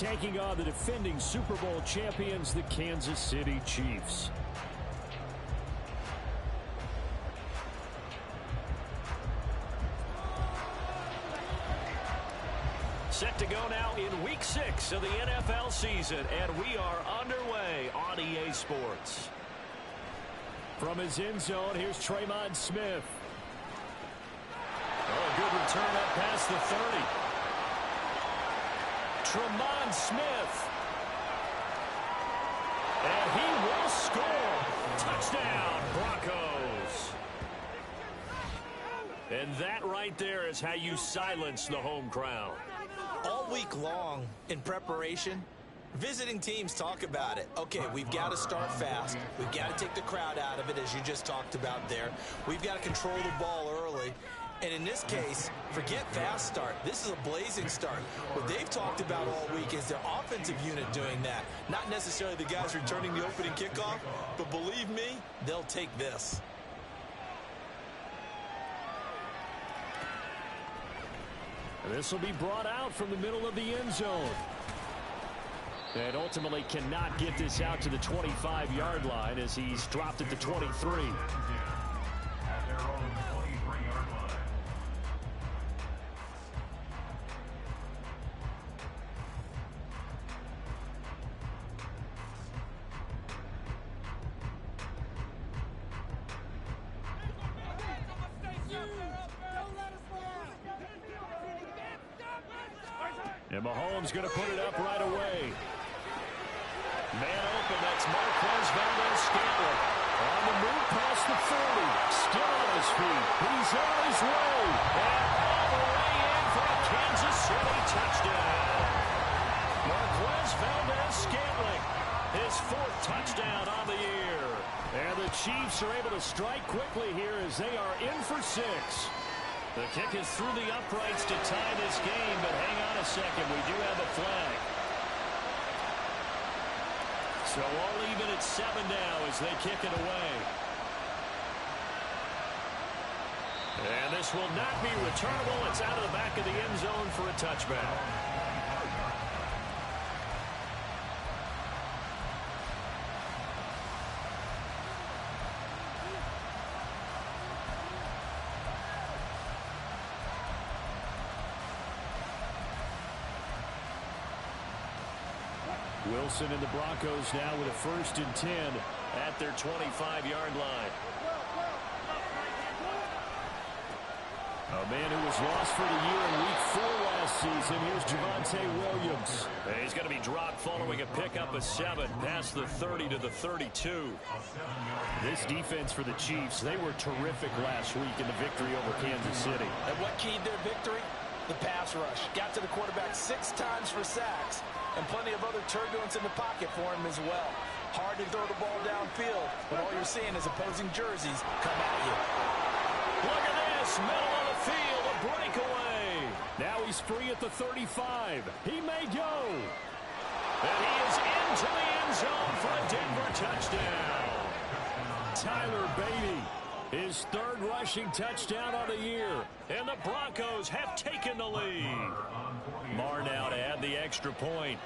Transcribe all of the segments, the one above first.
taking on the defending Super Bowl champions, the Kansas City Chiefs. Set to go now in Week 6 of the NFL season, and we are underway on EA Sports. From his end zone, here's Tremon Smith. Oh, good return up past the 30. Tremon Smith. And he will score. Touchdown, Broncos. And that right there is how you silence the home crowd. All week long in preparation, visiting teams talk about it. Okay, we've got to start fast. We've got to take the crowd out of it, as you just talked about there. We've got to control the ball early. And in this case, forget fast start. This is a blazing start. What they've talked about all week is their offensive unit doing that. Not necessarily the guys returning the opening kickoff, but believe me, they'll take this. This will be brought out from the middle of the end zone. And ultimately cannot get this out to the 25-yard line as he's dropped at the 23. And Mahomes going to put it up right away. Man open, that's Marquez Valdez-Scantling. On the move past the 40. Still on his feet. He's on his way. And all the way in for a Kansas City touchdown. Marquez Valdez-Scantling, his 4th touchdown on the year. And the Chiefs are able to strike quickly here as they are in for 6. The kick is through the uprights to tie this game, but hang on a second. We do have a flag. So all even at 7 now as they kick it away. And this will not be returnable. It's out of the back of the end zone for a touchback. Wilson and the Broncos now with a 1st and 10 at their 25-yard line. A man who was lost for the year in Week 4 last season. Here's Javonte Williams. He's going to be dropped following a pickup of 7 past the 30 to the 32. This defense for the Chiefs, they were terrific last week in the victory over Kansas City. And what keyed their victory? The pass rush. Got to the quarterback 6 times for sacks. And plenty of other turbulence in the pocket for him as well. Hard to throw the ball downfield when all you're seeing is opposing jerseys come at you. Look at this, middle of the field, a breakaway. Now he's free at the 35. He may go. And he is into the end zone for a Denver touchdown. Tyler Beatty, his 3rd rushing touchdown of the year. And the Broncos have taken the lead. Marr now to add the extra point.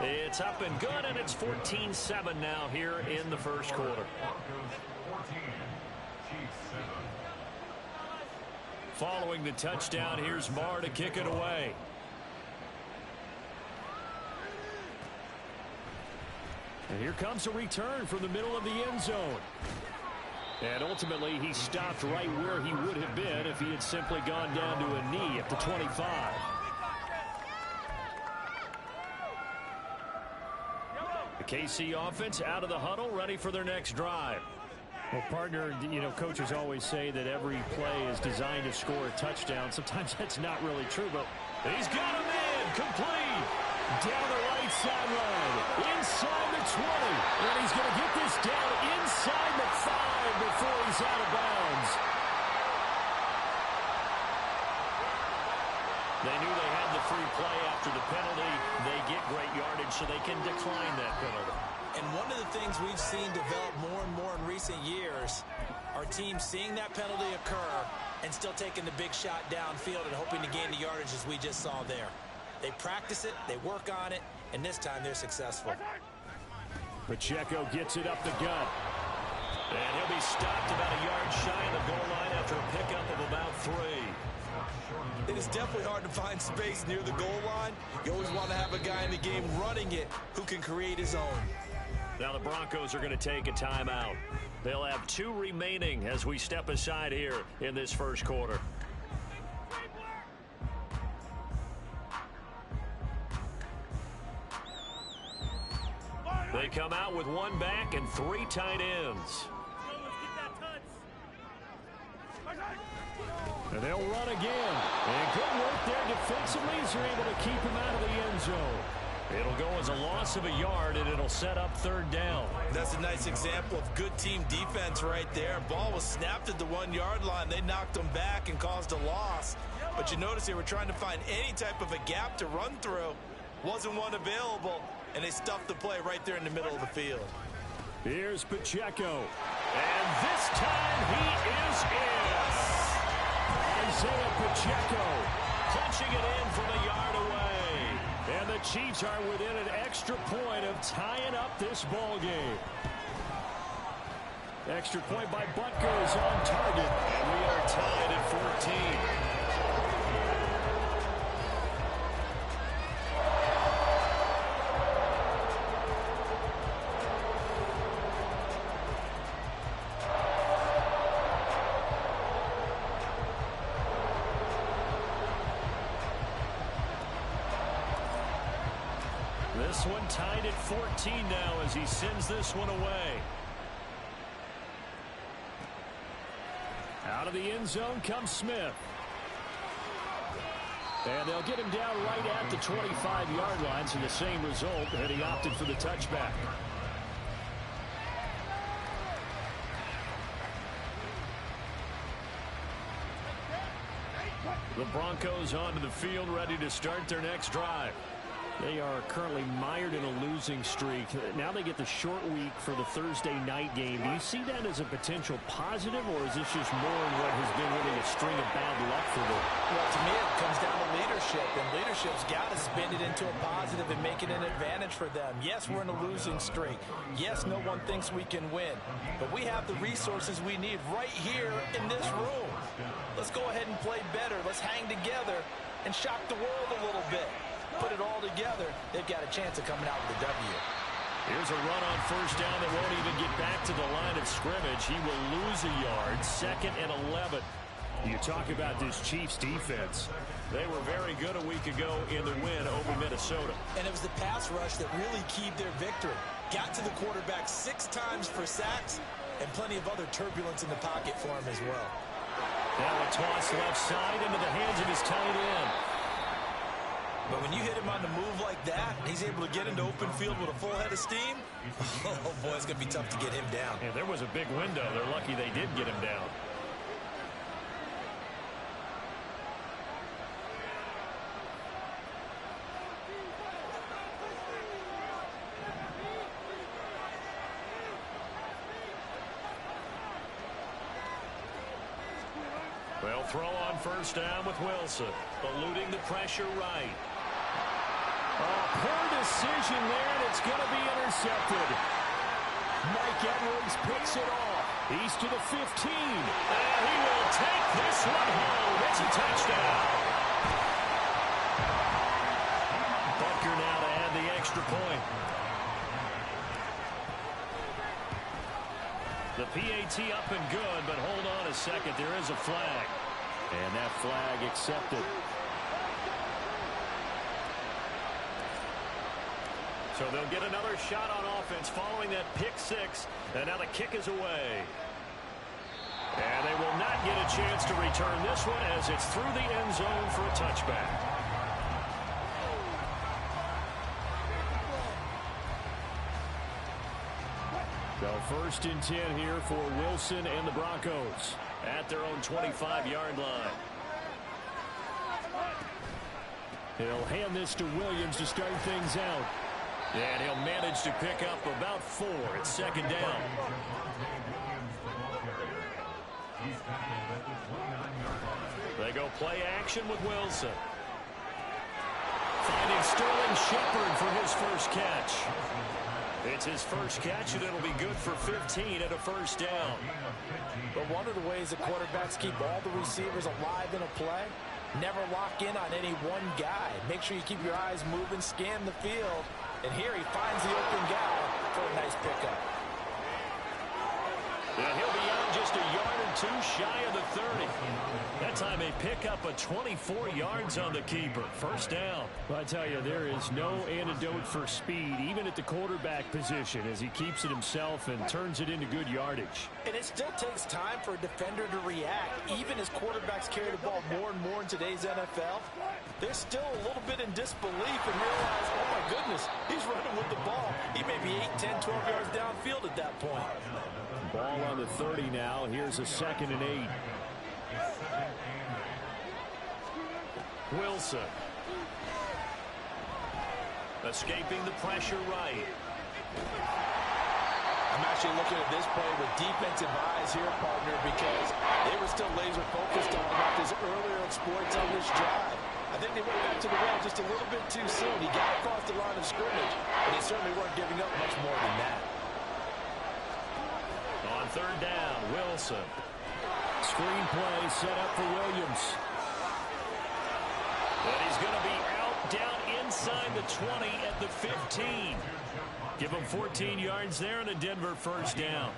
It's up and good, and it's 14-7 now here in the first quarter. Following the touchdown, here's Marr to kick it away. And here comes a return from the middle of the end zone. And ultimately, he stopped right where he would have been if he had simply gone down to a knee at the 25. The KC offense out of the huddle, ready for their next drive. Well, partner, you know, coaches always say that every play is designed to score a touchdown. Sometimes that's not really true, but he's got him in, complete. Down the right sideline, inside the 20, and he's going to get this down inside the 5 before he's out of bounds. They knew they had the free play after the penalty. They get great yardage, so they can decline that penalty. And one of the things we've seen develop more and more in recent years are Our team seeing that penalty occur and still taking the big shot downfield and hoping to gain the yardage as we just saw there. They practice it, they work on it, and this time they're successful. Pacheco gets it up the gut. And he'll be stopped about a yard shy of the goal line after a pickup of about 3. It is definitely hard to find space near the goal line. You always want to have a guy in the game running it who can create his own. Now the Broncos are going to take a timeout. They'll have 2 remaining as we step aside here in this first quarter. They come out with 1 back and 3 tight ends. And they'll run again. And good work there defensively as they're able to keep him out of the end zone. It'll go as a loss of a yard, and it'll set up 3rd down. That's a nice example of good team defense right there. Ball was snapped at the 1-yard line. They knocked them back and caused a loss. But you notice they were trying to find any type of a gap to run through. Wasn't one available, and they stuffed the play right there in the middle of the field. Here's Pacheco. And this time he is in. Isaiah Pacheco punching it in from a yard away. And the Chiefs are within an extra point of tying up this ball game. Extra point by Butker is on target. And we are tied at 14. This one tied at 14 now as he sends this one away. Out of the end zone comes Smith. And they'll get him down right at the 25-yard line, so the same result, and he opted for the touchback. The Broncos onto the field, ready to start their next drive. They are currently mired in a losing streak. Now they get the short week for the Thursday night game. Do you see that as a potential positive, or is this just more in what has been really a string of bad luck for them? Well, to me, it comes down to leadership, and leadership's got to spin it into a positive and make it an advantage for them. Yes, we're in a losing streak. Yes, no one thinks we can win, but we have the resources we need right here in this room. Let's go ahead and play better. Let's hang together and shock the world a little bit. Put it all together, they've got a chance of coming out with a W. Here's a run on first down that won't even get back to the line of scrimmage. He will lose a yard, 2nd and 11. You talk about this Chiefs defense. They were very good a week ago in the win over Minnesota. And it was the pass rush that really keyed their victory. Got to the quarterback 6 times for sacks and plenty of other turbulence in the pocket for him as well. Now a toss left side into the hands of his tight end. But when you hit him on the move like that, he's able to get into open field with a full head of steam, oh boy, it's going to be tough to get him down. Yeah, there was a big window. They're lucky they did get him down. They'll throw on first down with Wilson, eluding the pressure right. Poor decision there, and it's going to be intercepted. Mike Edwards picks it off. He's to the 15. And he will take this one home. It's a touchdown. Butker now to add the extra point. The PAT up and good, but hold on a second. There is a flag. And that flag accepted. So they'll get another shot on offense following that pick 6. And now the kick is away. And they will not get a chance to return this one as it's through the end zone for a touchback. So 1st and 10 here for Wilson and the Broncos at their own 25-yard line. He'll hand this to Williams to start things out. And he'll manage to pick up about 4 at 2nd down. Play action with Wilson. Finding Sterling Shepard for his first catch. It's his first catch, and it'll be good for 15 and a first down. But one of the ways that quarterbacks keep all the receivers alive in a play, never lock in on any one guy. Make sure you keep your eyes moving, scan the field. And here he finds the open guy for a nice pickup. And he'll be out just a yard or two shy of the 30. That time they pick up a 24 yards on the keeper. First down. Well, I tell you, there is no antidote for speed, even at the quarterback position, as he keeps it himself and turns it into good yardage. And it still takes time for a defender to react. Even as quarterbacks carry the ball more and more in today's NFL, they're still a little bit in disbelief and realize, oh my goodness, he's running with the ball. He may be 8, 10, 12 yards downfield at that point. Ball on the 30 now. Here's a 2nd and 8. Wilson. Escaping the pressure right. I'm actually looking at this play with defensive eyes here, partner, because they were still laser focused on about his earlier exploits on this drive. I think they went back to the well just a little bit too soon. He got across the line of scrimmage, but they certainly weren't giving up much more than that. On third down, Wilson. Screen play set up for Williams. And he's going to be out down inside the 20 at the 15. Give him 14 yards there and a Denver first down.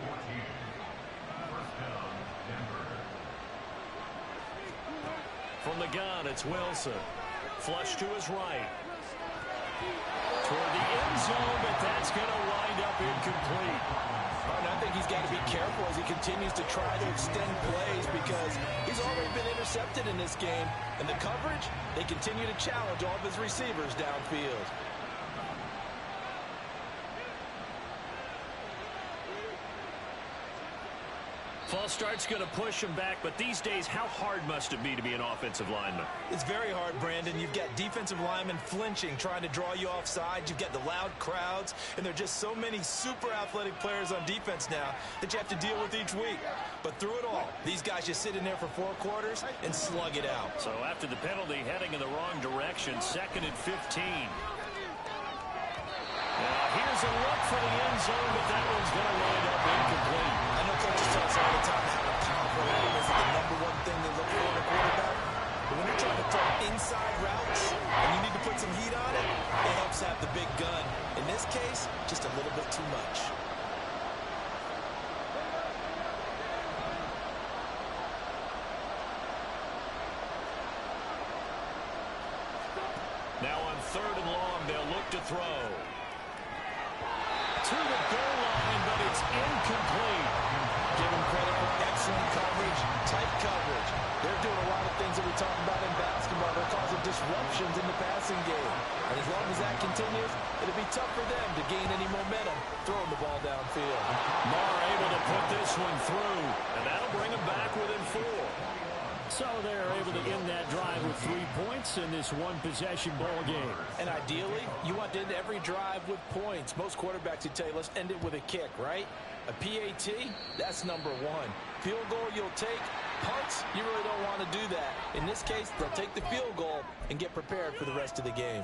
From the gun, it's Wilson. Flush to his right. Toward the end zone, but that's going to wind up incomplete. And I think he's got to be careful as he continues to try to extend plays because he's already been intercepted in this game. And the coverage, they continue to challenge all of his receivers downfield. False start's going to push him back, but these days, how hard must it be to be an offensive lineman? It's very hard, Brandon. You've got defensive linemen flinching, trying to draw you offside. You've got the loud crowds, and there are just so many super athletic players on defense now that you have to deal with each week. But through it all, these guys just sit in there for 4 quarters and slug it out. So after the penalty, heading in the wrong direction, 2nd and 15. Now here's a look for the end zone, but that one's going to wind up incomplete. I know coaches tell us all the time how powerful that is the #1 thing they look for in a quarterback. But when you're trying to throw inside routes and you need to put some heat on it, it helps have the big gun. In this case, just a little bit too much. Now on 3rd and long, they'll look to throw. To the goal line, but it's incomplete. Give him credit for excellent coverage, tight coverage. They're doing a lot of things that we talk about in basketball. They're causing disruptions in the passing game. And as long as that continues, it'll be tough for them to gain any momentum throwing the ball downfield. Marr able to put this one through, and that'll bring him back within 4. So they're able to end that drive with 3 points in this one-possession ball game. And ideally, you want to end every drive with points. Most quarterbacks would tell you, let's end it with a kick, right? A PAT, that's #1. Field goal you'll take. Punts, you really don't want to do that. In this case, they'll take the field goal and get prepared for the rest of the game.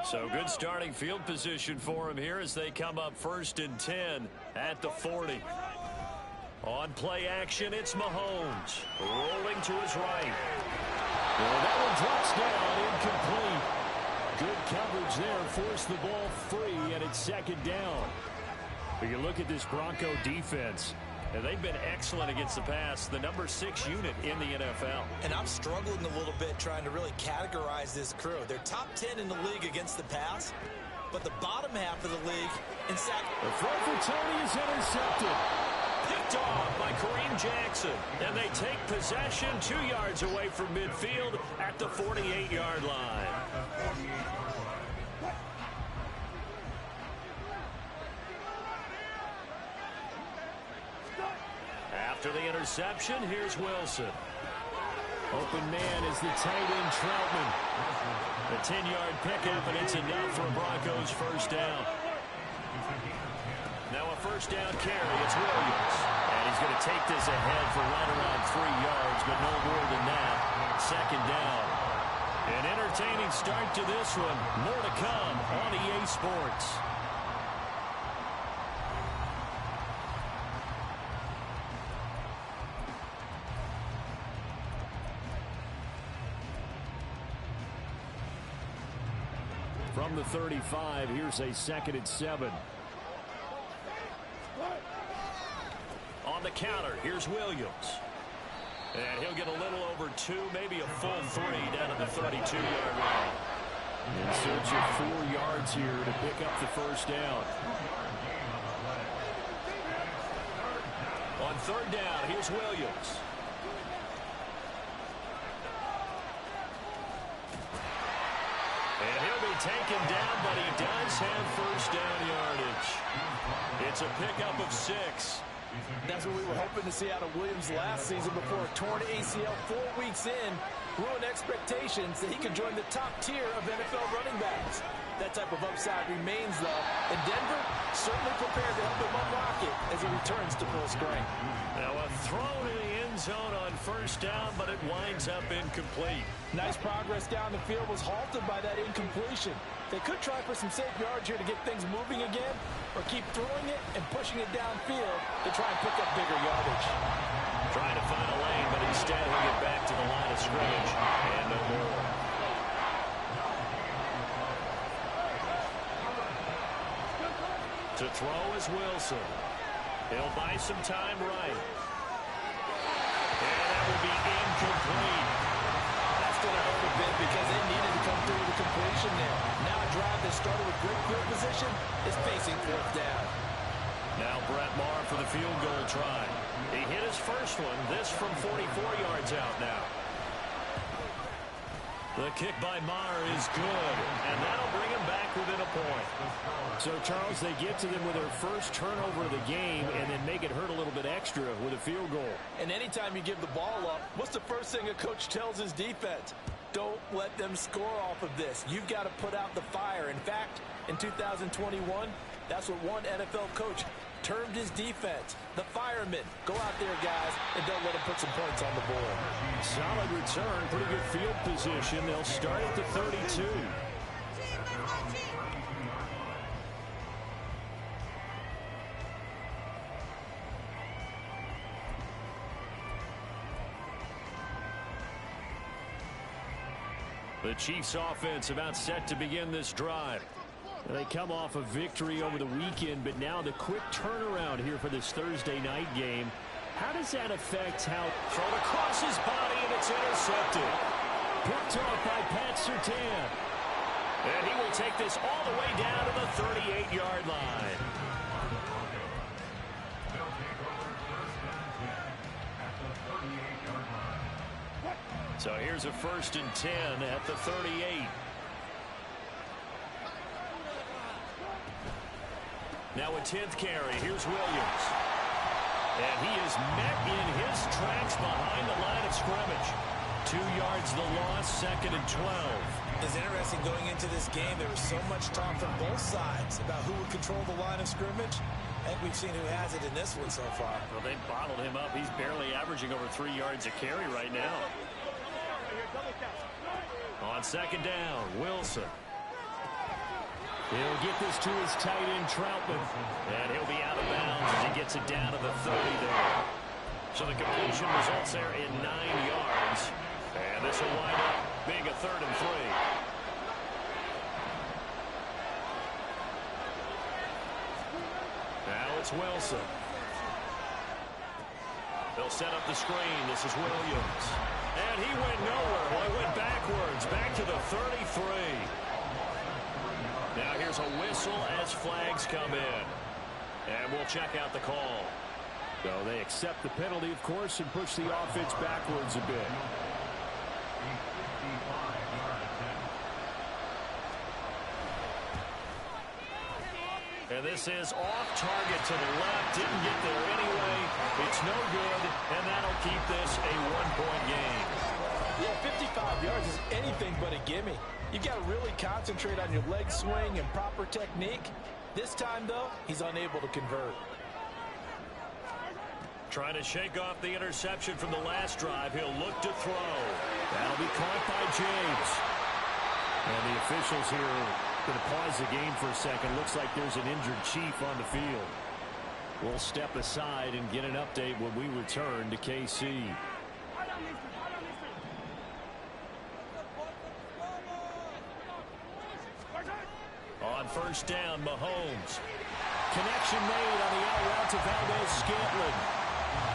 So good starting field position for him here as they come up 1st and 10 at the 40. On play action, it's Mahomes. Rolling to his right. Well, that one drops down, incomplete. Good coverage there, forced the ball free, and it's 2nd down. But you look at this Bronco defense, and they've been excellent against the pass, the #6 unit in the NFL. And I'm struggling a little bit trying to really categorize this crew. They're top 10 in the league against the pass, but the bottom half of the league in sack. The throw for Tony is intercepted. Picked off by Kareem Jackson. And they take possession 2 yards away from midfield at the 48-yard line. After the interception, here's Wilson. Open man is the tight end Troutman. The 10-yard pickup, and it's enough for a Broncos first down. Now a first down carry. It's Williams. And he's going to take this ahead for right around 3 yards, but no more than that. Second down. An entertaining start to this one. More to come on EA Sports. From the 35, here's a 2nd and 7. On the counter, here's Williams. And he'll get a little over 2, maybe a full 3 down at the 32-yard line. In search of 4 yards here to pick up the first down. On 3rd down, here's Williams. And he'll be taken down, but he does have first down yardage. It's a pickup of 6. That's what we were hoping to see out of Williams last season before a torn ACL 4 weeks in ruined expectations that he could join the top tier of NFL running backs. That type of upside remains, though, and Denver certainly prepared to help him unlock it as he returns to full strength. Now a throw to the end zone on first down, but it winds up incomplete. Nice progress down the field was halted by that incompletion. They could try for some safe yards here to get things moving again, or keep throwing it and pushing it downfield to try and pick up bigger yardage. Trying to find a lane, but instead he'll get back to the line of scrimmage and no more. To throw is Wilson. He'll buy some time right. And that will be incomplete. That's going to hurt a bit because they needed to come through with a completion there. Now a drive that started with great field position is facing 4th down. Now Brett Maher for the field goal try. He hit his first one. This from 44 yards out now. The kick by Maher is good, and that'll bring him back within a point. So, Charles, they get to them with their first turnover of the game and then make it hurt a little bit extra with a field goal. And anytime you give the ball up, what's the first thing a coach tells his defense? Don't let them score off of this. You've got to put out the fire. In fact, in 2021, that's what one NFL coach termed his defense. The firemen. Go out there, guys, and don't let them put some points on the board. Solid return, pretty good field position. They'll start at the 32. The Chiefs offense about set to begin this drive. They come off a victory over the weekend, but now the quick turnaround here for this Thursday night game. How does that affect how... Thrown across his body, and it's intercepted. Picked off by Pat Surtain. And he will take this all the way down to the 38-yard line. So here's a 1st and 10 at the 38. Now a 10th carry. Here's Williams. And he is met in his tracks behind the line of scrimmage. 2 yards the loss, 2nd and 12. It's interesting going into this game. There was so much talk from both sides about who would control the line of scrimmage. I think we've seen who has it in this one so far. Well, they bottled him up. He's barely averaging over 3 yards a carry right now. On 2nd down, Wilson. He'll get this to his tight end, Troutman. And he'll be out of bounds as he gets it down to the 30 there. So the completion results there in 9 yards. And this will wind up being a 3rd and 3. Now it's Wilson. They'll set up the screen. This is Williams. And he went nowhere. Well, he went backwards, back to the 33. Now here's a whistle as flags come in. And we'll check out the call. So they accept the penalty, of course, and push the offense backwards a bit. And this is off target to the left. Didn't get there anyway. It's no good, and that'll keep this a 1-point game. Yeah, 55 yards is anything but a gimme. You've got to really concentrate on your leg swing and proper technique. This time, though, he's unable to convert. Trying to shake off the interception from the last drive. He'll look to throw. That'll be caught by James. And the officials here going to pause the game for a second. Looks like there's an injured Chief on the field. We'll step aside and get an update when we return to KC. On first down, Mahomes. Connection made on the out route to Valdez-Scantling.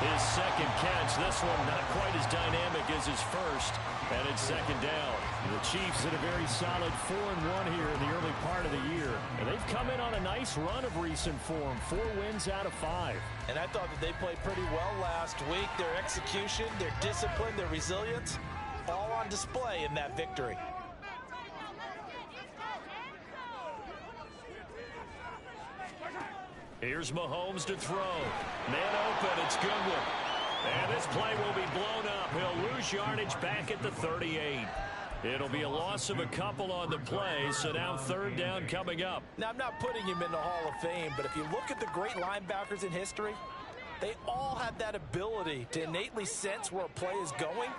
His second catch. This one not quite as dynamic as his first. And it's second down. The Chiefs in a very solid 4-1 here in the early part of the year. And they've come in on a nice run of recent form. 4 wins out of 5. And I thought that they played pretty well last week. Their execution, their discipline, their resilience, all on display in that victory. Here's Mahomes to throw. Man open, it's Goodwin. And this play will be blown up. He'll lose yardage back at the 38. It'll be a loss of a couple on the play, so now third down coming up. Now, I'm not putting him in the Hall of Fame, but if you look at the great linebackers in history, they all have that ability to innately sense where a play is going,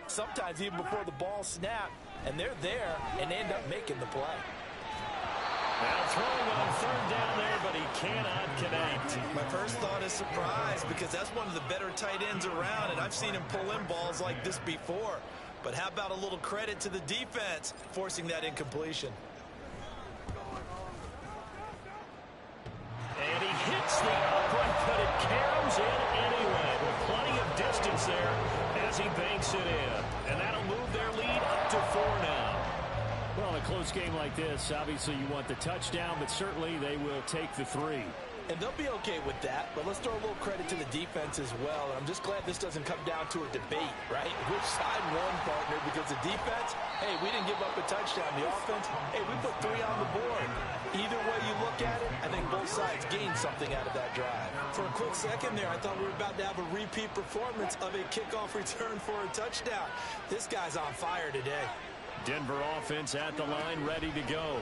sometimes even before the ball snaps, and they're there and end up making the play. Now throwing on third down there, but he cannot connect. My first thought is surprise, because that's one of the better tight ends around, and I've seen him pull in balls like this before. But how about a little credit to the defense forcing that incompletion? And he hits the upright, but it caroms in anyway, with plenty of distance there as he banks it in. And that'll move their lead up to 4 now. Well, in a close game like this, obviously you want the touchdown, but certainly they will take the 3. And they'll be okay with that, but let's throw a little credit to the defense as well. And I'm just glad this doesn't come down to a debate, right? Which side won, partner? Because the defense, hey, we didn't give up a touchdown. The offense, hey, we put 3 on the board. Either way you look at it, I think both sides gained something out of that drive. For a quick second there, I thought we were about to have a repeat performance of a kickoff return for a touchdown. This guy's on fire today. Denver offense at the line, ready to go.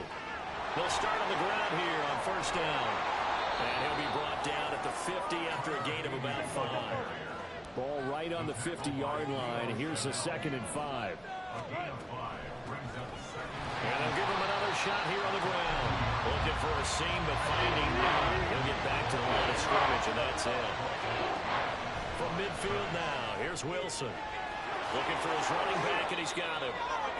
They'll start on the ground here on first down. And he'll be brought down at the 50 after a gain of about 5. Ball right on the 50-yard line. Here's a 2nd and 5. And they'll give him another shot here on the ground. Looking for a seam, but finding none. He'll get back to the line of scrimmage, and that's it. From midfield now, here's Wilson. Looking for his running back, and he's got him.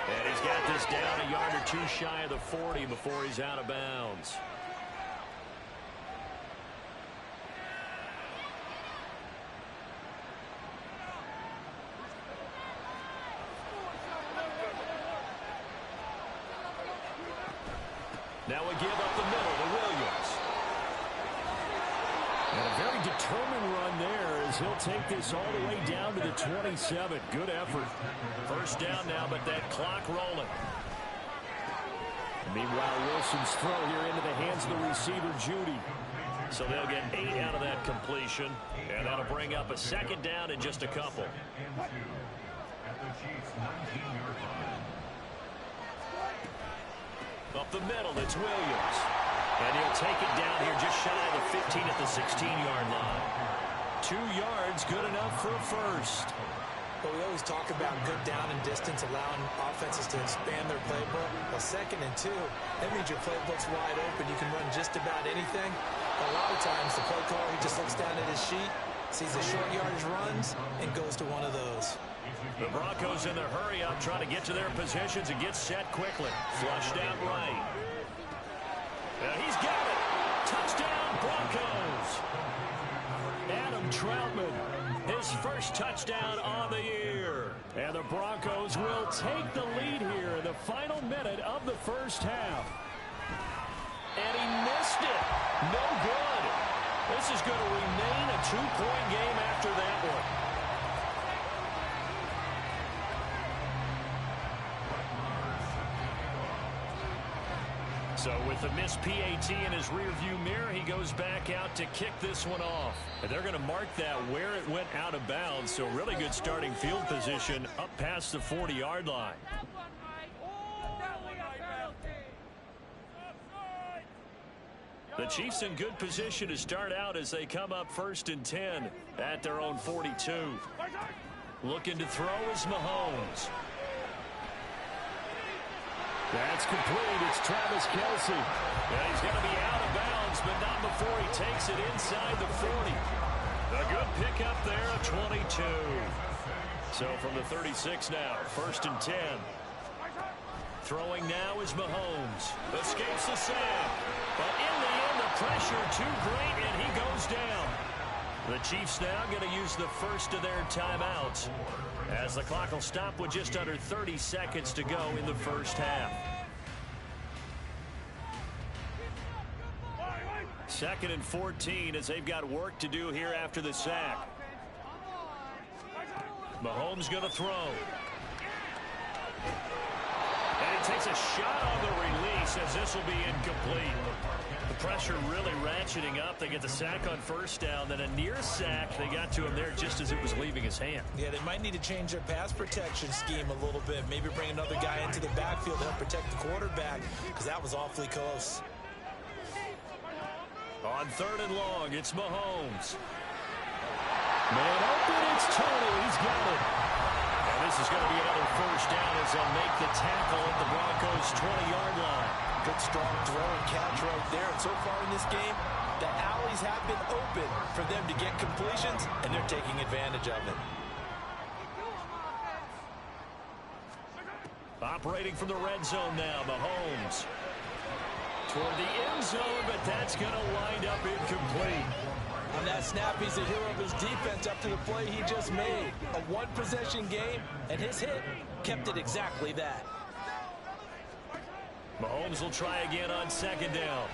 And he's got this down a yard or 2 shy of the 40 before he's out of bounds. Now we give up the middle to Williams. And a very determined run there as he'll take this all the way down to the 27. Good effort. First down now, but that clock rolling. Meanwhile, Wilson's throw here into the hands of the receiver, Judy. So they'll get 8 out of that completion, and that'll bring up a 2nd down in just a couple. Up the middle, it's Williams. And he'll take it down here just shy of the 15 at the 16-yard line. 2 yards, good enough for a first. But we always talk about good down and distance, allowing offenses to expand their playbook. Well, 2nd and 2, that means your playbook's wide open. You can run just about anything. A lot of times, the play caller, he just looks down at his sheet, sees the short yardage runs, and goes to one of those. The Broncos in their hurry up, trying to get to their positions and get set quickly. Flushed out right. And he's got it. Touchdown, Broncos. Adam Troutman, his first touchdown on the year. And the Broncos will take the lead here in the final minute of the first half. And he missed it. No good. This is going to remain a 2-point game after that one. So with the missed PAT in his rearview mirror, he goes back out to kick this one off. And they're going to mark that where it went out of bounds. So really good starting field position up past the 40-yard line. The Chiefs in good position to start out as they come up 1st and 10 at their own 42. Looking to throw is Mahomes. That's complete. It's Travis Kelce. And he's going to be out of bounds, but not before he takes it inside the 40. A good pickup there, a 22. So from the 36 now, 1st and 10. Throwing now is Mahomes. Escapes the sack. But in the end, the pressure too great, and he goes down. The Chiefs now going to use the first of their timeouts, as the clock will stop with just under 30 seconds to go in the first half. 2nd and 14 as they've got work to do here after the sack. Mahomes going to throw. And he takes a shot on the release as this will be incomplete. The pressure really ratcheting up. They get the sack on 1st down, then a near sack. They got to him there just as it was leaving his hand. Yeah, they might need to change their pass protection scheme a little bit. Maybe bring another guy into the backfield to help protect the quarterback, because that was awfully close. On 3rd and long, it's Mahomes. Man open, it's Tony. He's got it. And this is going to be another 1st down as they'll make the tackle at the Broncos' 20-yard line. Good strong throw and catch right there. And so far in this game, the alleys have been open for them to get completions, and they're taking advantage of it. Operating from the red zone now, Mahomes. Toward the end zone, but that's going to wind up incomplete. On that snap, he's a hero of his defense up to the play he just made. A one-possession game, and his hit kept it exactly that. Mahomes will try again on 2nd down.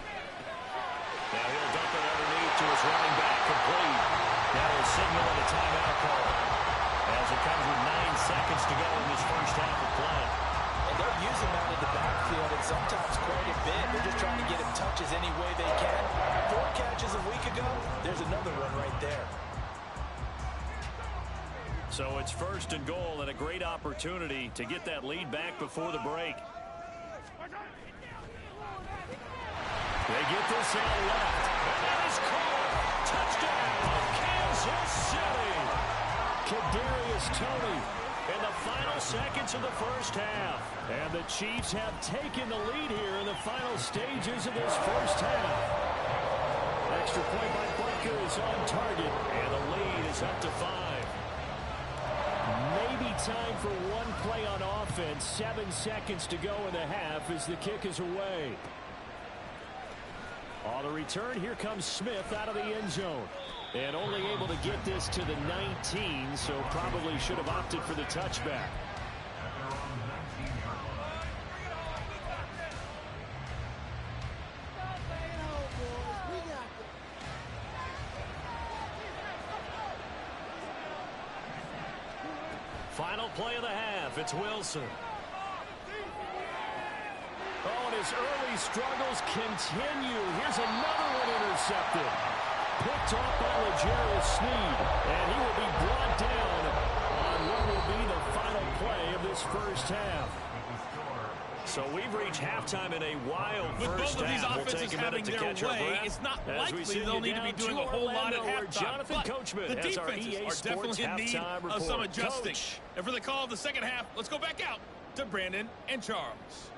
Now he'll dump it underneath to his running back, complete. Now he'll signal in a timeout call as it comes with 9 seconds to go in this first half of play. And they're using that in the backfield, and sometimes quite a bit. They're just trying to get him touches any way they can. 4 catches a week ago, there's another one right there. So it's 1st and goal and a great opportunity to get that lead back before the break. They get this out left. And that is caught. Touchdown, Kansas City. Kadarius Toney. In the final seconds of the first half. And the Chiefs have taken the lead here in the final stages of this first half. Extra point by Butker is on target. And the lead is up to 5. Maybe time for one play on offense. 7 seconds to go in the half as the kick is away. On the return, here comes Smith out of the end zone. And only able to get this to the 19, so probably should have opted for the touchback. Final play of the half, it's Wilson. Oh, and his early struggles continue. Here's another one intercepted. Picked off by L'Jarius Sneed, and he will be brought down on what will be the final play of this first half. So we've reached halftime in a wild With first both of these half. offenses having their way, it's not likely they'll need to be doing a whole lot at halftime. Jonathan Coachman the has our defenses EA are Sports definitely in need halftime of some report. adjusting. Coach. And for the call of the second half, let's go back out to Brandon and Charles.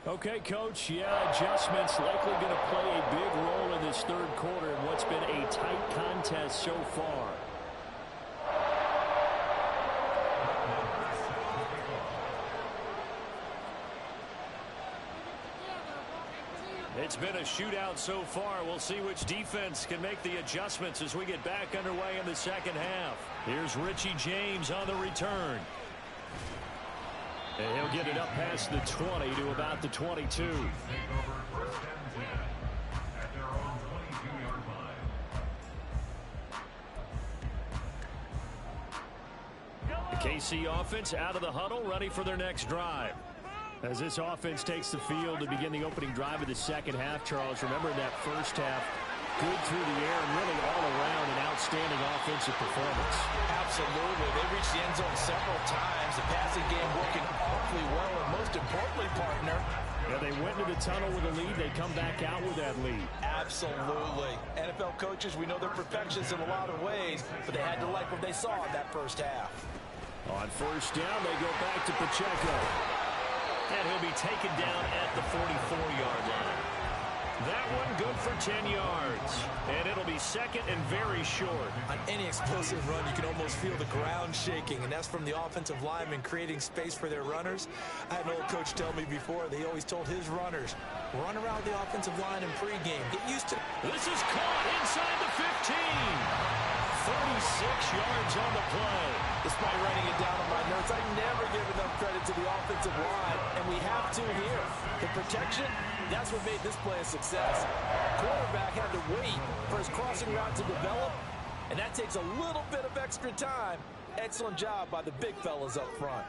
Okay, Coach, yeah, adjustments likely going to play a big role in this third quarter in what's been a tight contest so far. It's been a shootout so far. We'll see which defense can make the adjustments as we get back underway in the second half. Here's Richie James on the return. And he'll get it up past the 20 to about the 22. The KC offense out of the huddle, ready for their next drive. As this offense takes the field to begin the opening drive of the second half, Charles, remember that first half, good through the air and really all around an outstanding offensive performance. Absolutely. They reached the end zone several times. The passing game working awfully well, and most importantly, partner, yeah, they went into the tunnel with a lead. They come back out with that lead. Absolutely. NFL coaches, we know they're perfectionists in a lot of ways, but they had to like what they saw in that first half. On first down, they go back to Pacheco. And he'll be taken down at the 44-yard line. That one good for 10 yards. And it'll be second and very short. On any explosive run, you can almost feel the ground shaking, and that's from the offensive linemen creating space for their runners. I had an old coach tell me before, they always told his runners, run around the offensive line in pregame. Get used to it. This is caught inside the 15. 36 yards on the play. Despite writing it down on my notes, I never give enough credit to the offensive line, and we have to here. The protection, that's what made this play a success. Quarterback had to wait for his crossing route to develop, and that takes a little bit of extra time. Excellent job by the big fellas up front.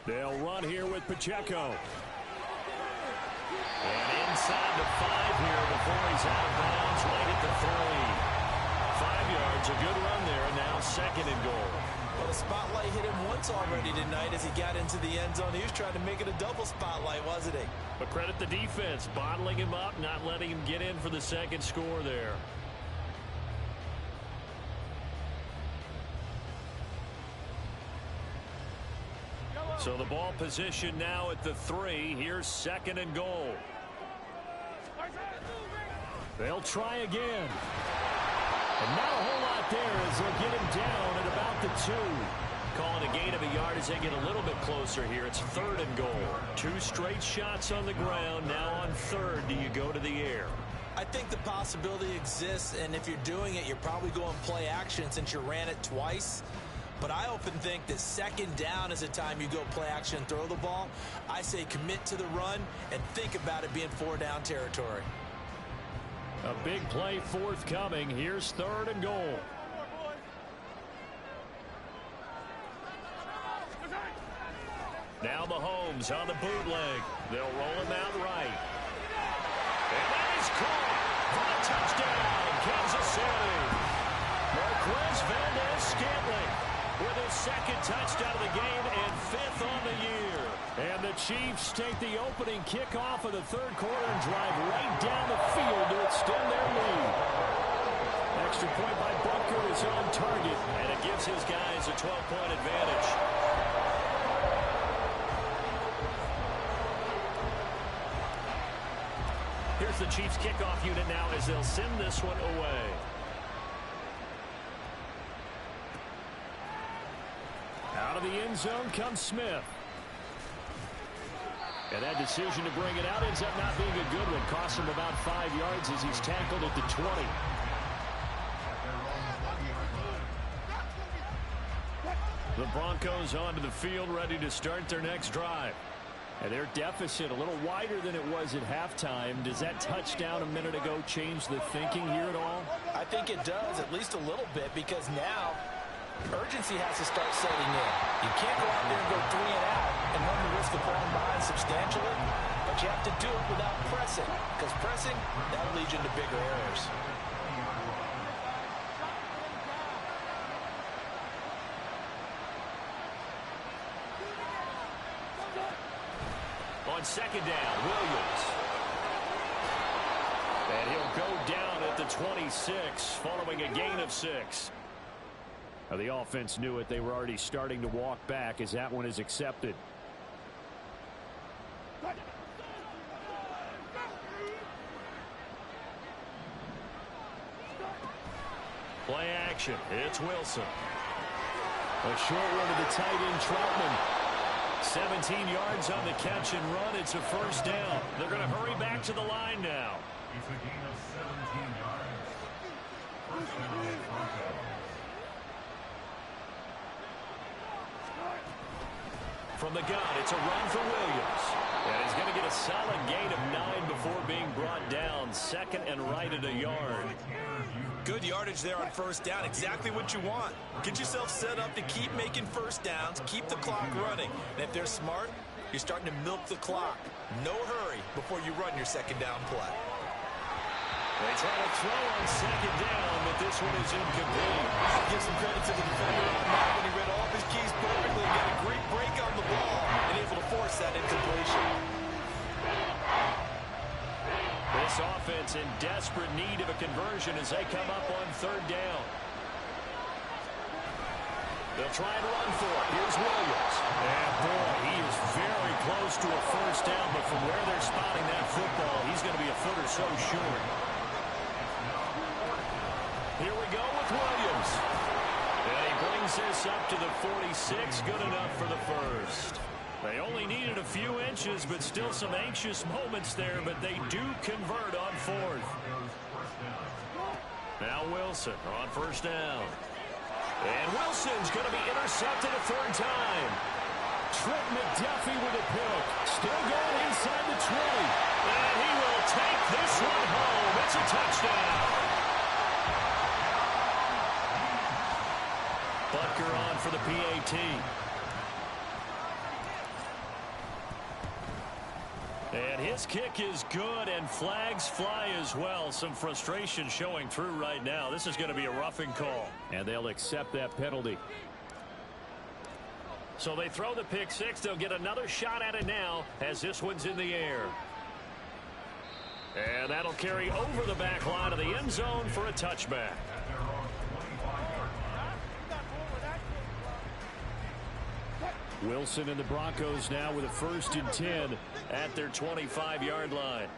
They'll run here with Pacheco. And inside the 5 here before he's out of bounds right at the 3. 5 yards, a good run there, and now second and goal. Well, the spotlight hit him once already tonight as he got into the end zone. He was trying to make it a double spotlight, wasn't he? But credit the defense, bottling him up, not letting him get in for the second score there. So the ball position now at the 3. Here's second and goal. They'll try again. And not a whole lot there as they'll get him down at about the 2. Calling a gain of a yard as they get a little bit closer here. It's third and goal. 2 straight shots on the ground. Now on third, do you go to the air? I think the possibility exists, and if you're doing it, you're probably going play action since you ran it twice. But I often think that second down is a time you go play action and throw the ball. I say commit to the run and think about it being 4-down territory. A big play forthcoming. Here's third and goal. Now Mahomes on the bootleg. They'll roll him out right. And that is caught for a touchdown, Kansas City. Marquez Valdez-Scantling with his second touchdown of the game and 5th on the year. And the Chiefs take the opening kickoff of the third quarter and drive right down the field to extend their lead. Extra point by Butker is on target, and it gives his guys a 12-point advantage. Here's the Chiefs kickoff unit now as they'll send this one away. Out of the end zone comes Smith. And that decision to bring it out ends up not being a good one. Costs him about 5 yards as he's tackled at the 20. The Broncos onto the field ready to start their next drive. And their deficit a little wider than it was at halftime. Does that touchdown a minute ago change the thinking here at all? I think it does, at least a little bit, because now urgency has to start setting in. You can't go out there and go 3 and out and run the risk of falling behind substantially, but you have to do it without pressing, because pressing, that'll lead you into bigger errors. On second down, Williams. And he'll go down at the 26 following a gain of 6. Now the offense knew it. They were already starting to walk back as that one is accepted. Play action. It's Wilson. A short one to the tight end, Troutman. 17 yards on the catch and run. It's a first down. They're going to hurry back to the line now. It's a gain of 17 yards. First down, Broncos. from the gun. It's a run for Williams. And he's going to get a solid gain of 9 before being brought down. Second and right at a yard. Good yardage there on first down. Exactly what you want. Get yourself set up to keep making first downs, keep the clock running. And if they're smart, you're starting to milk the clock. No hurry before you run your second down play. They try to throw on second down, but this one is incomplete. I'll give some credit to the defender on that when he read all of his keys perfectly and got a great break on the ball and able to force that incompletion. This offense in desperate need of a conversion as they come up on third down. They'll try and run for it. Here's Williams. And boy, he is very close to a first down, but from where they're spotting that football, he's going to be a foot or so short. Here we go with Williams. And he brings this up to the 46. Good enough for the first. They only needed a few inches, but still some anxious moments there, but they do convert on fourth. Now Wilson on first down. And Wilson's going to be intercepted a third time. Trent McDuffie with a pick. Still going inside the 20. And he will take this one home. It's a touchdown. Butker on for the PAT. And his kick is good, and flags fly as well. Some frustration showing through right now. This is going to be a roughing call. And they'll accept that penalty. So they throw the pick six. They'll get another shot at it now as this one's in the air. And that'll carry over the back line of the end zone for a touchback. Wilson and the Broncos now with a 1st and 10 at their 25-yard line.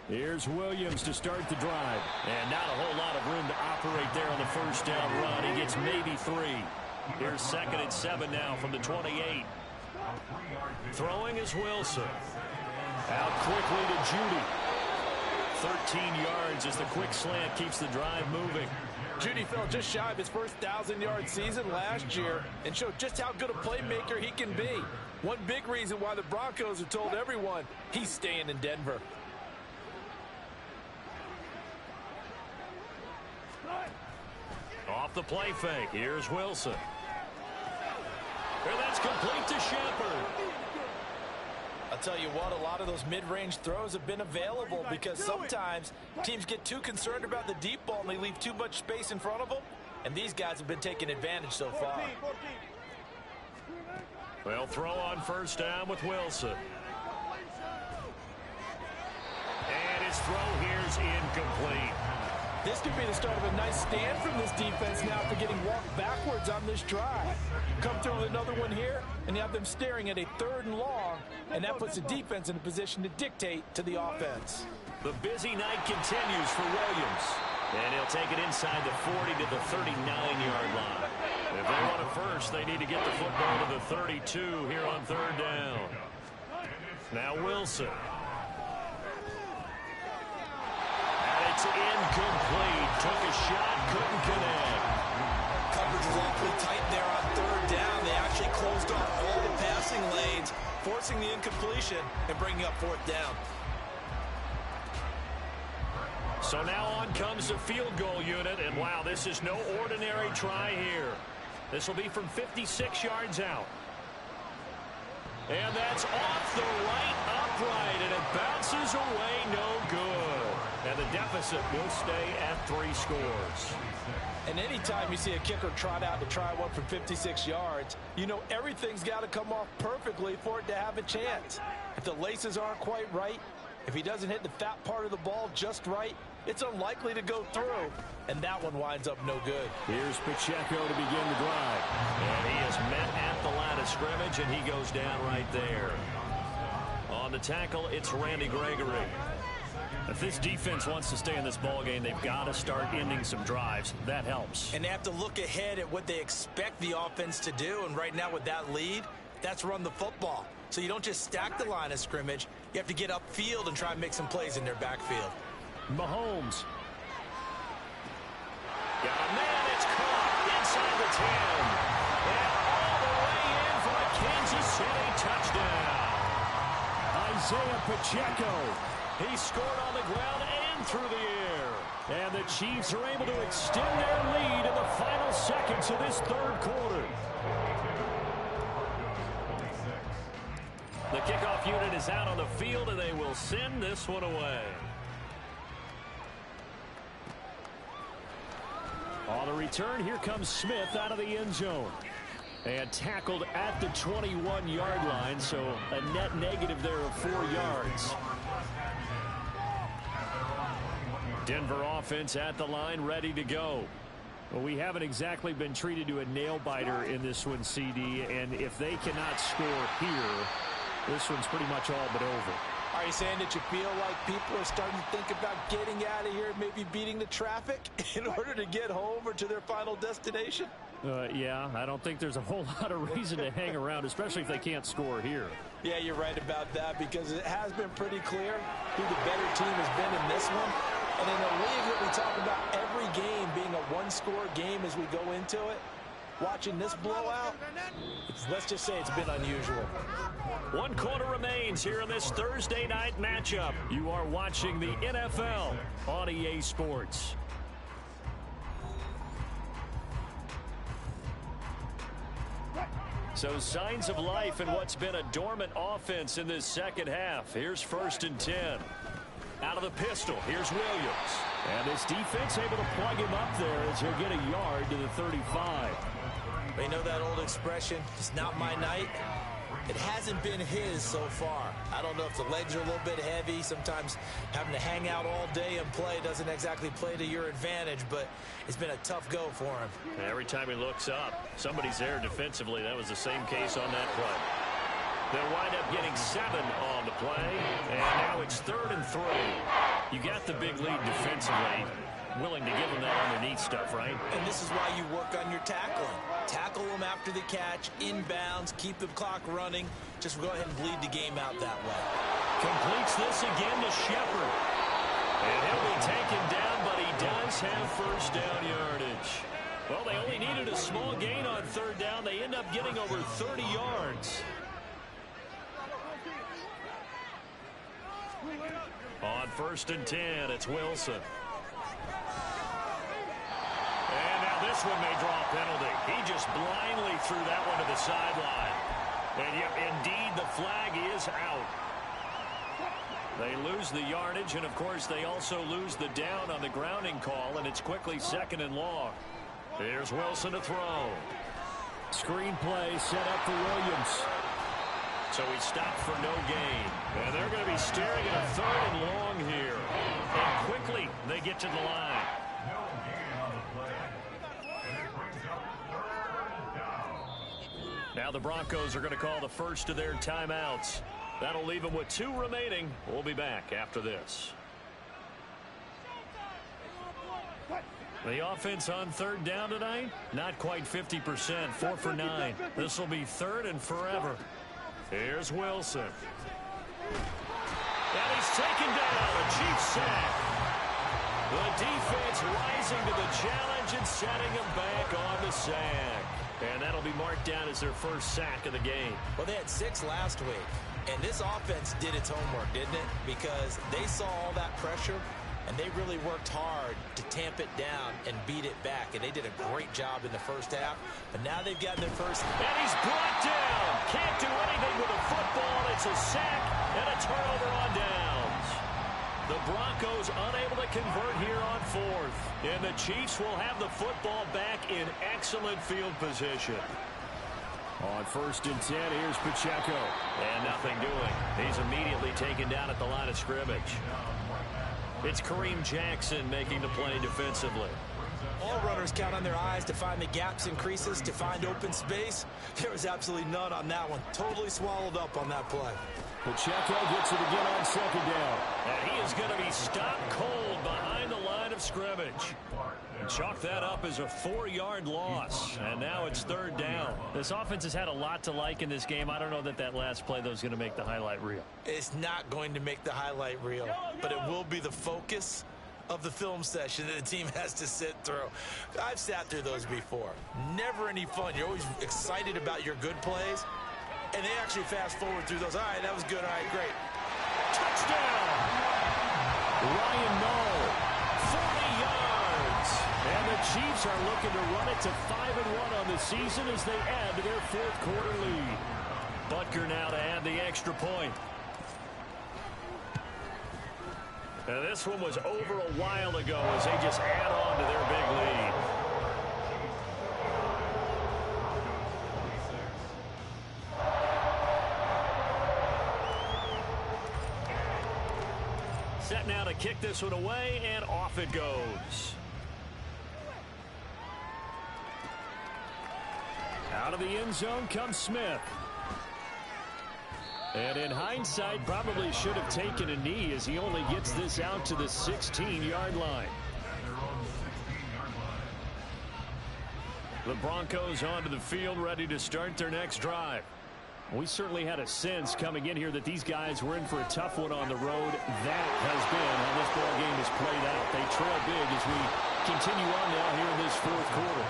Here's Williams to start the drive. And not a whole lot of room to operate there on the first down run. He gets maybe 3. Here's 2nd and 7 now from the 28. Throwing is Wilson. Out quickly to Judy. 13 yards as the quick slant keeps the drive moving. Judy fell just shy of his first 1,000-yard season last year and showed just how good a playmaker he can be. One big reason why the Broncos have told everyone he's staying in Denver. Off the play fake. Here's Wilson. And that's complete to Shepard. I'll tell you what, a lot of those mid-range throws have been available because sometimes teams get too concerned about the deep ball and they leave too much space in front of them, and these guys have been taking advantage so far. They'll throw on first down with Wilson. And his throw here's incomplete. This could be the start of a nice stand from this defense now after getting walked backwards on this drive. Come through with another one here, and you have them staring at a 3rd and long, and that puts the defense in a position to dictate to the offense. The busy night continues for Williams. And he'll take it inside the 40 to the 39-yard line. If they want it first, they need to get the football to the 32 here on third down. Now Wilson. It's incomplete. Took a shot, couldn't connect. Coverage was awfully tight there on third down. They actually closed off all the passing lanes, forcing the incompletion and bringing up 4th down. So now on comes the field goal unit, and wow, this is no ordinary try here. This will be from 56 yards out. And that's off the right upright, and it bounces away, no good. And the deficit will stay at 3 scores. And anytime you see a kicker trot out to try one from 56 yards, you know everything's got to come off perfectly for it to have a chance. If the laces aren't quite right, if he doesn't hit the fat part of the ball just right, it's unlikely to go through. And that one winds up no good. Here's Pacheco to begin the drive. And he is met at the line of scrimmage, and he goes down right there. On the tackle, it's Randy Gregory. If this defense wants to stay in this ballgame, they've got to start ending some drives. That helps. And they have to look ahead at what they expect the offense to do. And right now with that lead, that's run the football. So you don't just stack the line of scrimmage. You have to get upfield and try and make some plays in their backfield. Mahomes. Got a man, it's caught inside the 10. And all the way in for a City touchdown. Isaiah Pacheco. He scored on the ground and through the air. And the Chiefs are able to extend their lead in the final seconds of this third quarter. The kickoff unit is out on the field, and they will send this one away. On the return, here comes Smith out of the end zone. And tackled at the 21-yard line, so a net negative there of 4 yards. Denver offense at the line, ready to go. Well, we haven't exactly been treated to a nail-biter in this one, CD, and if they cannot score here, this one's pretty much all but over. Are you saying that you feel like people are starting to think about getting out of here, maybe beating the traffic in order to get home or to their final destination? Yeah, I don't think there's a whole lot of reason to hang around, especially if they can't score here. Yeah, you're right about that, because it has been pretty clear who the better team has been in this one. And in a league that we talk about every game being a one-score game as we go into it, watching this blowout, let's just say it's been unusual. 1 quarter remains here in this Thursday night matchup. You are watching the NFL on EA Sports. So signs of life in what's been a dormant offense in this second half. Here's 1st and 10. Out of the pistol, here's Williams. And this defense able to plug him up there as he'll get a yard to the 35. They know that old expression, it's not my night. It hasn't been his so far. I don't know if the legs are a little bit heavy. Sometimes having to hang out all day and play doesn't exactly play to your advantage, but it's been a tough go for him. Every time he looks up, somebody's there defensively. That was the same case on that play. They'll wind up getting 7 on the play, and now it's 3rd and 3. You got the big lead defensively. Willing to give them that underneath stuff, right? And this is why you work on your tackling. Tackle them after the catch, inbounds, keep the clock running. Just go ahead and bleed the game out that way. Completes this again to Shepard. And he'll be taken down, but he does have first down yardage. Well, they only needed a small gain on 3rd down. They end up getting over 30 yards. On 1st and 10, it's Wilson. And now this one may draw a penalty. He just blindly threw that one to the sideline. And yet, indeed, the flag is out. They lose the yardage, and of course, they also lose the down on the grounding call, and it's quickly 2nd and long. Here's Wilson to throw. Screen play set up for Williams. So he stopped for no gain. And they're going to be staring at a 3rd and long here. And quickly, they get to the line. Now the Broncos are going to call the first of their timeouts. That'll leave them with 2 remaining. We'll be back after this. The offense on 3rd down tonight, not quite 50%, 4 for 9. This will be 3rd and forever. Here's Wilson. And he's taken down. A Chiefs sack. The defense rising to the challenge and setting him back on the sack. And that'll be marked down as their first sack of the game. Well, they had 6 last week. And this offense did its homework, didn't it? Because they saw all that pressure, and they really worked hard to tamp it down and beat it back. And they did a great job in the first half. But now they've gotten their first. And he's brought down. Can't do anything with a football. It's a sack and a turnover on downs. The Broncos unable to convert here on 4th. And the Chiefs will have the football back in excellent field position. On 1st and 10, here's Pacheco. And nothing doing. He's immediately taken down at the line of scrimmage. It's Kareem Jackson making the play defensively. All runners count on their eyes to find the gaps and creases, to find open space. There was absolutely none on that one. Totally swallowed up on that play. Pacheco gets it again on 2nd down. And he is going to be stopped cold behind the line of scrimmage. And chalk that up as a 4-yard loss. And now it's 3rd down. This offense has had a lot to like in this game. I don't know that that last play, though, is going to make the highlight reel. It's not going to make the highlight reel, but it will be the focus of the film session that the team has to sit through. I've sat through those before. Never any fun. You're always excited about your good plays, And they actually fast forward through those. All right, that was good. All right, great. Touchdown! Ryan Knoll, 40 yards. And the Chiefs are looking to run it to 5-1 on the season as they add to their fourth quarter lead. Butker now to add the extra point. And this one was over a while ago as they just add on to their big lead. Set now to kick this one away, and off it goes. Out of the end zone comes Smith. And in hindsight, probably should have taken a knee as he only gets this out to the 16-yard line. The Broncos onto the field, ready to start their next drive. We certainly had a sense coming in here that these guys were in for a tough one on the road. That has been how this ball game has played out. They trail big as we continue on now here in this fourth quarter.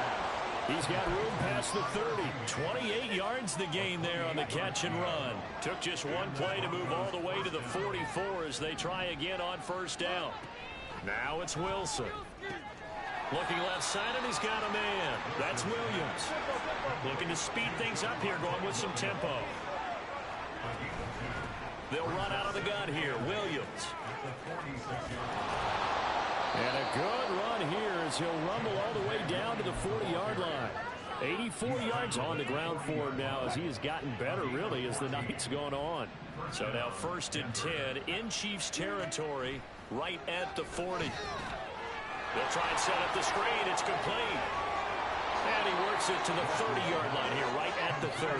He's got room past the 30. 28 yards the gain there on the catch and run. Took just one play to move all the way to the 44 as they try again on first down. Now it's Wilson. Looking left side, and he's got a man. That's Williams. Looking to speed things up here, going with some tempo. They'll run out of the gun here. Williams. And a good run here as he'll rumble all the way down to the 40-yard line. 84 yards on the ground for him now as he has gotten better, really, as the night's gone on. So now 1st and 10 in Chiefs territory right at the 40. They'll try and set up the screen. It's complete. And he works it to the 30-yard line here, right at the 30.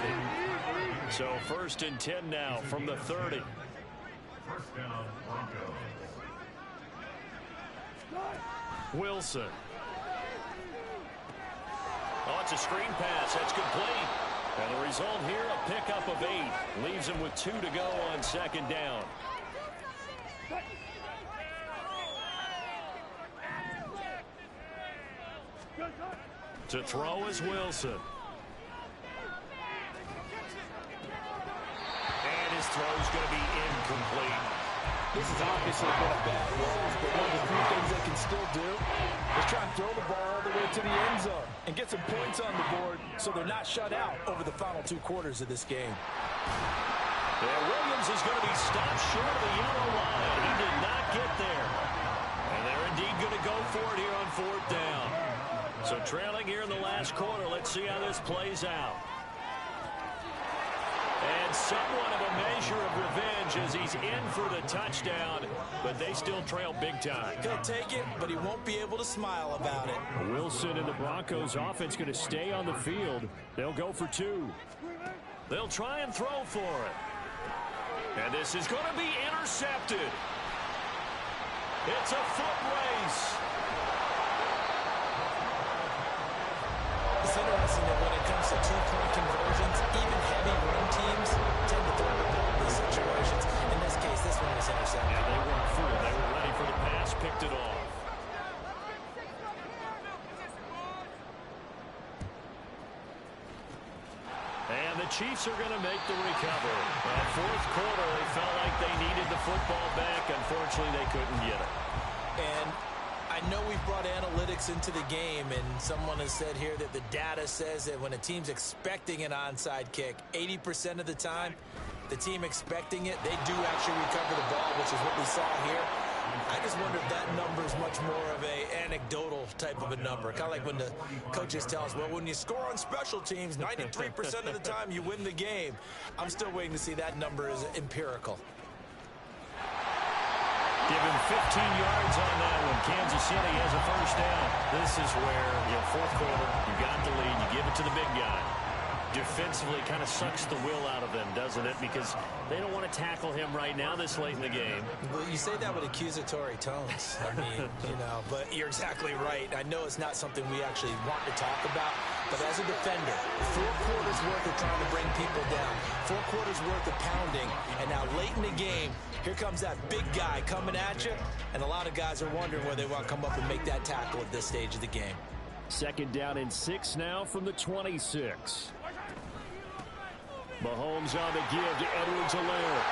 So 1st and 10 now from the 30. First down, Broncos. Wilson. Oh, it's a screen pass. That's complete. And the result here, a pickup of 8. Leaves him with 2 to go on 2nd down. To throw is Wilson. And his throw's going to be incomplete. This has obviously been a bad rose, but one of the few things they can still do is try and throw the ball all the way to the end zone and get some points on the board so they're not shut out over the final 2 quarters of this game. Yeah, Williams is going to be stopped short of the yellow line. He did not get there. And they're indeed going to go for it here on 4th down. So trailing here in the last quarter, let's see how this plays out. And somewhat of a measure of revenge as he's in for the touchdown, but they still trail big time. He'll take it, but he won't be able to smile about it. Wilson and the Broncos offense going to stay on the field. They'll go for 2. They'll try and throw for it. And this is going to be intercepted. It's a foot race. It's interesting that when it comes to 2-point conversions, even heavy run teams tend to throw the ball in these situations. In this case, this one was intercepted. Yeah, they weren't fooled. They were ready for the pass, picked it off. And the Chiefs are going to make the recovery. Fourth quarter, they felt like they needed the football back. Unfortunately, they couldn't get it. And I know we've brought analytics into the game, and someone has said here that the data says that when a team's expecting an onside kick, 80% of the time, the team expecting it, they do actually recover the ball, which is what we saw here. I just wonder if that number is much more of a anecdotal type of a number. Kind of like when the coaches tell us, well, when you score on special teams, 93% of the time you win the game. I'm still waiting to see that number is empirical. Give him 15 yards on that one. Kansas City has a first down. This is where, fourth quarter, you got the lead, you give it to the big guy. Defensively kind of sucks the will out of them, doesn't it? Because they don't want to tackle him right now this late in the game. Well, you say that with accusatory tones. I mean, but you're exactly right. I know it's not something we actually want to talk about, but as a defender, 4 quarters worth of trying to bring people down, 4 quarters worth of pounding, and now late in the game, here comes that big guy coming at you, and a lot of guys are wondering whether they want to come up and make that tackle at this stage of the game. 2nd down and 6 now from the 26. Mahomes on the give to Edwards-Helaire.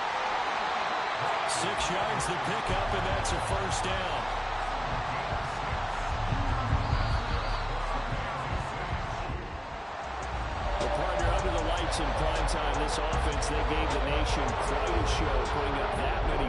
6 yards the pickup, and that's a first down. The partner under the lights in prime time. This offense, they gave the nation quite a show, putting up that many